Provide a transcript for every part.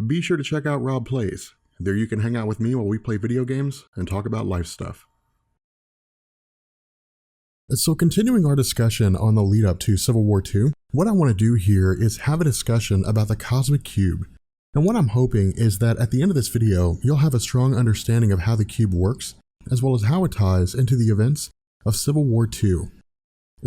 be sure to check out Rob Plays. There you can hang out with me while we play video games and talk about life stuff. So continuing our discussion on the lead up to Civil War II, what I want to do here is have a discussion about the Cosmic Cube. And what I'm hoping is that at the end of this video, you'll have a strong understanding of how the cube works, as well as how it ties into the events of Civil War II.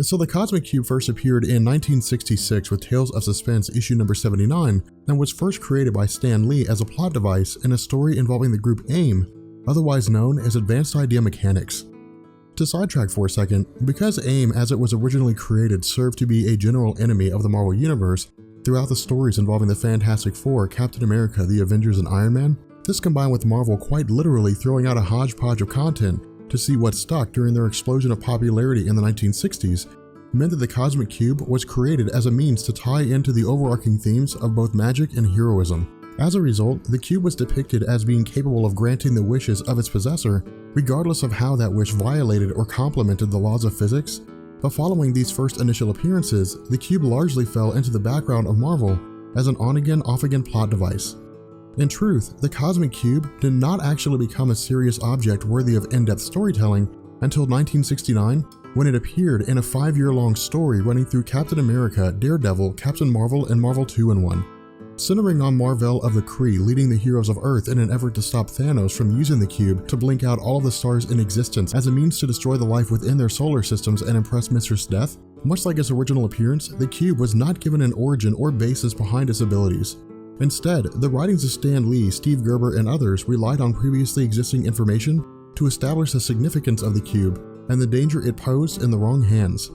So the Cosmic Cube first appeared in 1966 with Tales of Suspense issue number 79, and was first created by Stan Lee as a plot device in a story involving the group AIM, otherwise known as Advanced Idea Mechanics. To sidetrack for a second, because AIM as it was originally created served to be a general enemy of the Marvel Universe throughout the stories involving the Fantastic Four, Captain America, the Avengers, and Iron Man, this combined with Marvel quite literally throwing out a hodgepodge of content to see what stuck during their explosion of popularity in the 1960s, meant that the Cosmic Cube was created as a means to tie into the overarching themes of both magic and heroism. As a result, the cube was depicted as being capable of granting the wishes of its possessor, regardless of how that wish violated or complemented the laws of physics. But following these first initial appearances, the cube largely fell into the background of Marvel as an on-again, off-again plot device. In truth, the Cosmic Cube did not actually become a serious object worthy of in-depth storytelling until 1969, when it appeared in a 5-year-long story running through Captain America, Daredevil, Captain Marvel, and Marvel 2-in-1. Centering on Mar-Vell of the Kree leading the heroes of Earth in an effort to stop Thanos from using the cube to blink out all of the stars in existence as a means to destroy the life within their solar systems and impress Mistress Death, much like its original appearance, the cube was not given an origin or basis behind its abilities. Instead, the writings of Stan Lee, Steve Gerber, and others relied on previously existing information to establish the significance of the cube and the danger it posed in the wrong hands.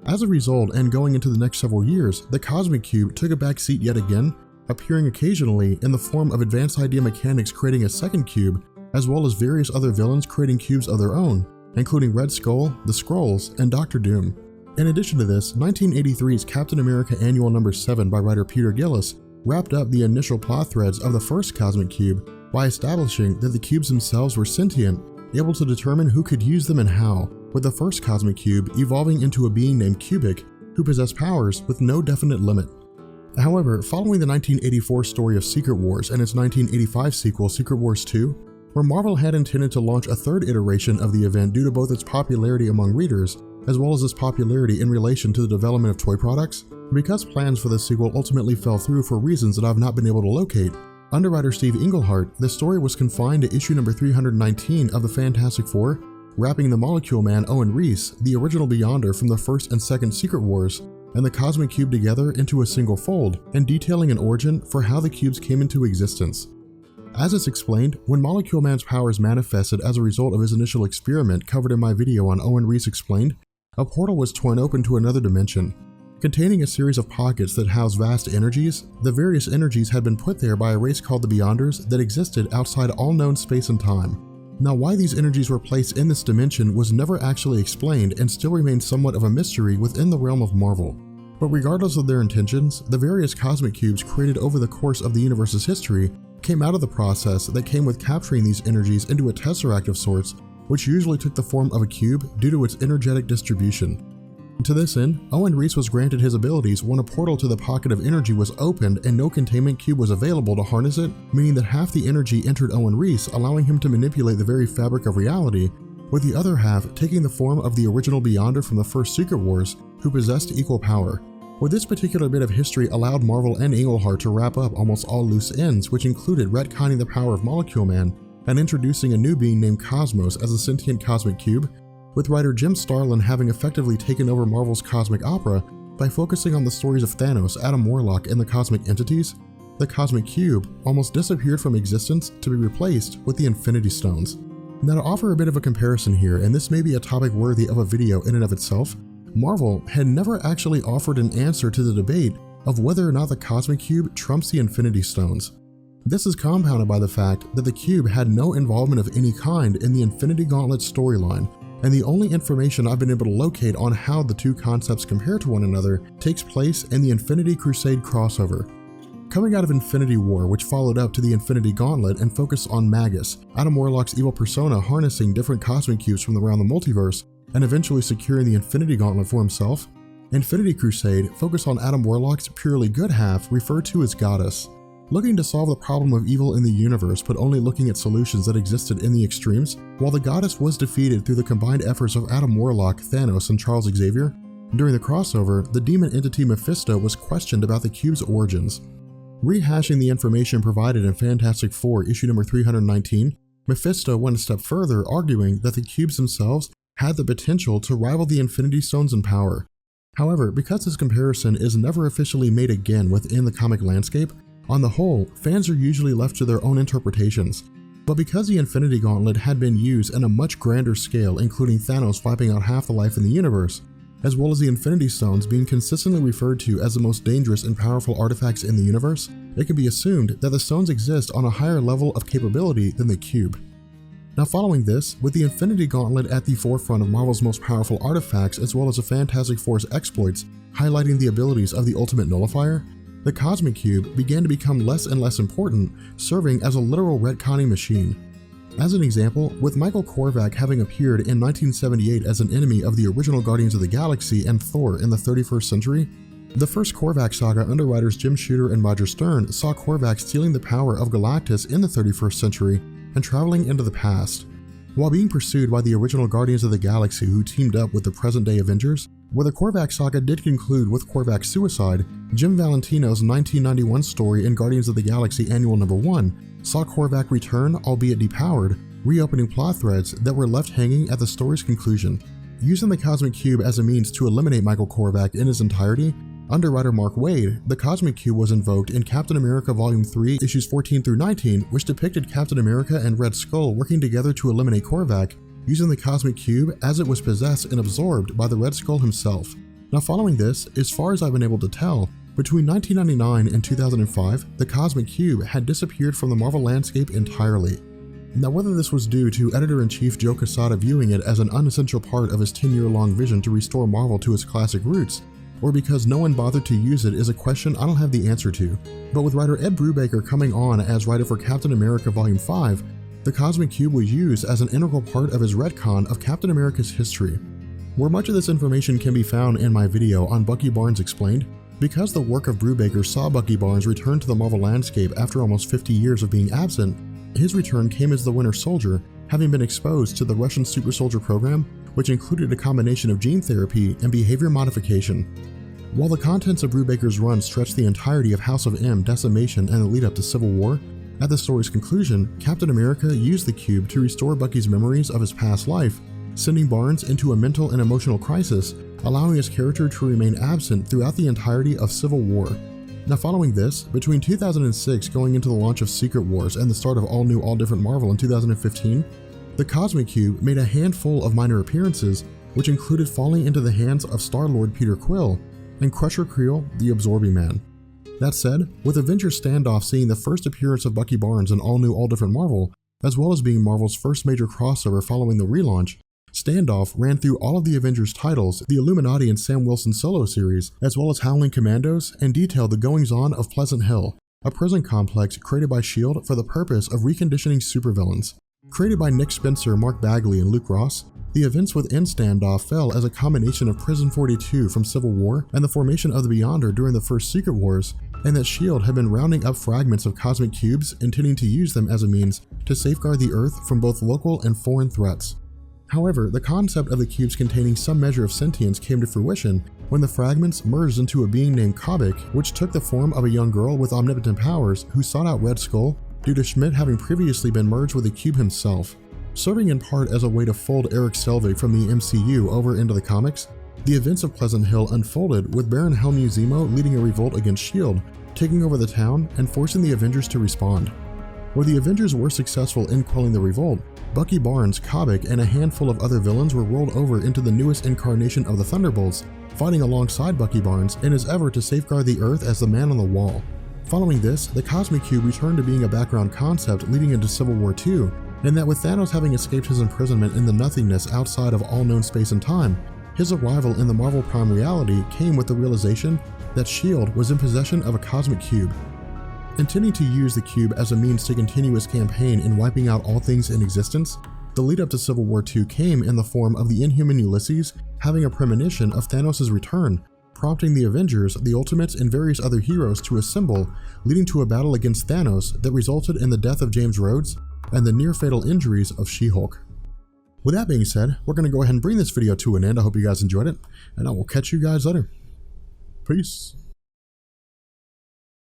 As a result, and going into the next several years, the Cosmic Cube took a back seat yet again, appearing occasionally in the form of Advanced Idea Mechanics creating a second cube, as well as various other villains creating cubes of their own, including Red Skull, the Skrulls, and Dr. Doom. In addition to this, 1983's Captain America Annual No. 7 by writer Peter Gillis wrapped up the initial plot threads of the first Cosmic Cube by establishing that the cubes themselves were sentient, able to determine who could use them and how, with the first Cosmic Cube evolving into a being named Cubic, who possessed powers with no definite limit. However, following the 1984 story of Secret Wars and its 1985 sequel, Secret Wars 2, where Marvel had intended to launch a third iteration of the event due to both its popularity among readers, as well as its popularity in relation to the development of toy products, because plans for the sequel ultimately fell through for reasons that I've not been able to locate, under writer Steve Englehart, the story was confined to issue number 319 of the Fantastic Four, wrapping the Molecule Man Owen Reese, the original Beyonder from the first and second Secret Wars, and the Cosmic Cube together into a single fold, and detailing an origin for how the cubes came into existence. As it's explained, when Molecule Man's powers manifested as a result of his initial experiment covered in my video on Owen Reese Explained, a portal was torn open to another dimension. Containing a series of pockets that house vast energies, the various energies had been put there by a race called the Beyonders that existed outside all known space and time. Now, why these energies were placed in this dimension was never actually explained and still remains somewhat of a mystery within the realm of Marvel. But regardless of their intentions, the various cosmic cubes created over the course of the universe's history came out of the process that came with capturing these energies into a tesseract of sorts, which usually took the form of a cube due to its energetic distribution. To this end, Owen Reese was granted his abilities when a portal to the pocket of energy was opened and no containment cube was available to harness it, meaning that half the energy entered Owen Reese, allowing him to manipulate the very fabric of reality, with the other half taking the form of the original Beyonder from the first Secret Wars, who possessed equal power. Where this particular bit of history allowed Marvel and Englehart to wrap up almost all loose ends, which included retconning the power of Molecule Man and introducing a new being named Cosmos as a sentient cosmic cube, with writer Jim Starlin having effectively taken over Marvel's cosmic opera by focusing on the stories of Thanos, Adam Warlock, and the cosmic entities. The Cosmic Cube almost disappeared from existence to be replaced with the Infinity Stones. Now, to offer a bit of a comparison here, and this may be a topic worthy of a video in and of itself, Marvel had never actually offered an answer to the debate of whether or not the Cosmic Cube trumps the Infinity Stones. This is compounded by the fact that the cube had no involvement of any kind in the Infinity Gauntlet storyline, and the only information I've been able to locate on how the two concepts compare to one another takes place in the Infinity Crusade crossover. Coming out of Infinity War, which followed up to the Infinity Gauntlet and focused on Magus, Adam Warlock's evil persona harnessing different cosmic cubes from around the multiverse and eventually securing the Infinity Gauntlet for himself, Infinity Crusade focused on Adam Warlock's purely good half referred to as Goddess. looking to solve the problem of evil in the universe but only looking at solutions that existed in the extremes. While the goddess was defeated through the combined efforts of Adam Warlock, Thanos, and Charles Xavier, during the crossover, the demon entity Mephisto was questioned about the cube's origins. Rehashing the information provided in Fantastic Four issue number 319, Mephisto went a step further, arguing that the cubes themselves had the potential to rival the Infinity Stones in power. However, because this comparison is never officially made again within the comic landscape, on the whole, fans are usually left to their own interpretations. But because the Infinity Gauntlet had been used in a much grander scale, including Thanos wiping out half the life in the universe, as well as the Infinity Stones being consistently referred to as the most dangerous and powerful artifacts in the universe, it can be assumed that the stones exist on a higher level of capability than the cube. Now following this, with the Infinity Gauntlet at the forefront of Marvel's most powerful artifacts as well as the Fantastic Four's exploits highlighting the abilities of the Ultimate Nullifier, the Cosmic Cube began to become less and less important, serving as a literal retconning machine. As an example, with Michael Korvac having appeared in 1978 as an enemy of the original Guardians of the Galaxy and Thor in the 31st century, the first Korvac saga under writers Jim Shooter and Roger Stern saw Korvac stealing the power of Galactus in the 31st century and traveling into the past. While being pursued by the original Guardians of the Galaxy who teamed up with the present-day Avengers, where the Korvac saga did conclude with Korvac's suicide, Jim Valentino's 1991 story in Guardians of the Galaxy Annual No. 1 saw Korvac return, albeit depowered, reopening plot threads that were left hanging at the story's conclusion. Using the Cosmic Cube as a means to eliminate Michael Korvac in his entirety, under writer Mark Waid, the Cosmic Cube was invoked in Captain America Volume 3, issues 14 through 19, which depicted Captain America and Red Skull working together to eliminate Korvac, using the Cosmic Cube as it was possessed and absorbed by the Red Skull himself. Now following this, as far as I've been able to tell, between 1999 and 2005, the Cosmic Cube had disappeared from the Marvel landscape entirely. Now whether this was due to Editor-in-Chief Joe Quesada viewing it as an unessential part of his 10-year-long vision to restore Marvel to its classic roots, or because no one bothered to use it is a question I don't have the answer to. But with writer Ed Brubaker coming on as writer for Captain America Volume 5, the Cosmic Cube was used as an integral part of his retcon of Captain America's history. Where much of this information can be found in my video on Bucky Barnes Explained, because the work of Brubaker saw Bucky Barnes return to the Marvel landscape after almost 50 years of being absent, his return came as the Winter Soldier, having been exposed to the Russian Super Soldier program, which included a combination of gene therapy and behavior modification. While the contents of Brubaker's run stretched the entirety of House of M, Decimation, and the lead up to Civil War, at the story's conclusion, Captain America used the cube to restore Bucky's memories of his past life, sending Barnes into a mental and emotional crisis, allowing his character to remain absent throughout the entirety of Civil War. Now following this, between 2006 going into the launch of Secret Wars and the start of All New All Different Marvel in 2015, the Cosmic Cube made a handful of minor appearances, which included falling into the hands of Star-Lord Peter Quill and Crusher Creel, the Absorbing Man. That said, with Avengers Standoff seeing the first appearance of Bucky Barnes in All New All Different Marvel, as well as being Marvel's first major crossover following the relaunch, Standoff ran through all of the Avengers titles, the Illuminati and Sam Wilson solo series, as well as Howling Commandos, and detailed the goings-on of Pleasant Hill, a prison complex created by S.H.I.E.L.D. for the purpose of reconditioning supervillains. Created by Nick Spencer, Mark Bagley, and Luke Ross, the events within Standoff fell as a combination of Prison 42 from Civil War and the formation of the Beyonder during the first Secret Wars, and that S.H.I.E.L.D. had been rounding up fragments of cosmic cubes, intending to use them as a means to safeguard the Earth from both local and foreign threats. However, the concept of the cubes containing some measure of sentience came to fruition when the fragments merged into a being named Kobik, which took the form of a young girl with omnipotent powers who sought out Red Skull due to Schmidt having previously been merged with the cube himself. Serving in part as a way to fold Eric Selvig from the MCU over into the comics, the events of Pleasant Hill unfolded with Baron Helmut Zemo leading a revolt against S.H.I.E.L.D., taking over the town and forcing the Avengers to respond. Where the Avengers were successful in quelling the revolt, Bucky Barnes, Kobik, and a handful of other villains were rolled over into the newest incarnation of the Thunderbolts, fighting alongside Bucky Barnes in his effort to safeguard the Earth as the man on the wall. Following this, the Cosmic Cube returned to being a background concept leading into Civil War II, and that with Thanos having escaped his imprisonment in the nothingness outside of all known space and time, his arrival in the Marvel Prime reality came with the realization that S.H.I.E.L.D. was in possession of a Cosmic Cube. Intending to use the cube as a means to continue his campaign in wiping out all things in existence, the lead up to Civil War II came in the form of the Inhuman Ulysses having a premonition of Thanos' return, prompting the Avengers, the Ultimates, and various other heroes to assemble, leading to a battle against Thanos that resulted in the death of James Rhodes and the near-fatal injuries of She-Hulk. With that being said, we're going to go ahead and bring this video to an end. I hope you guys enjoyed it, and I will catch you guys later. Peace.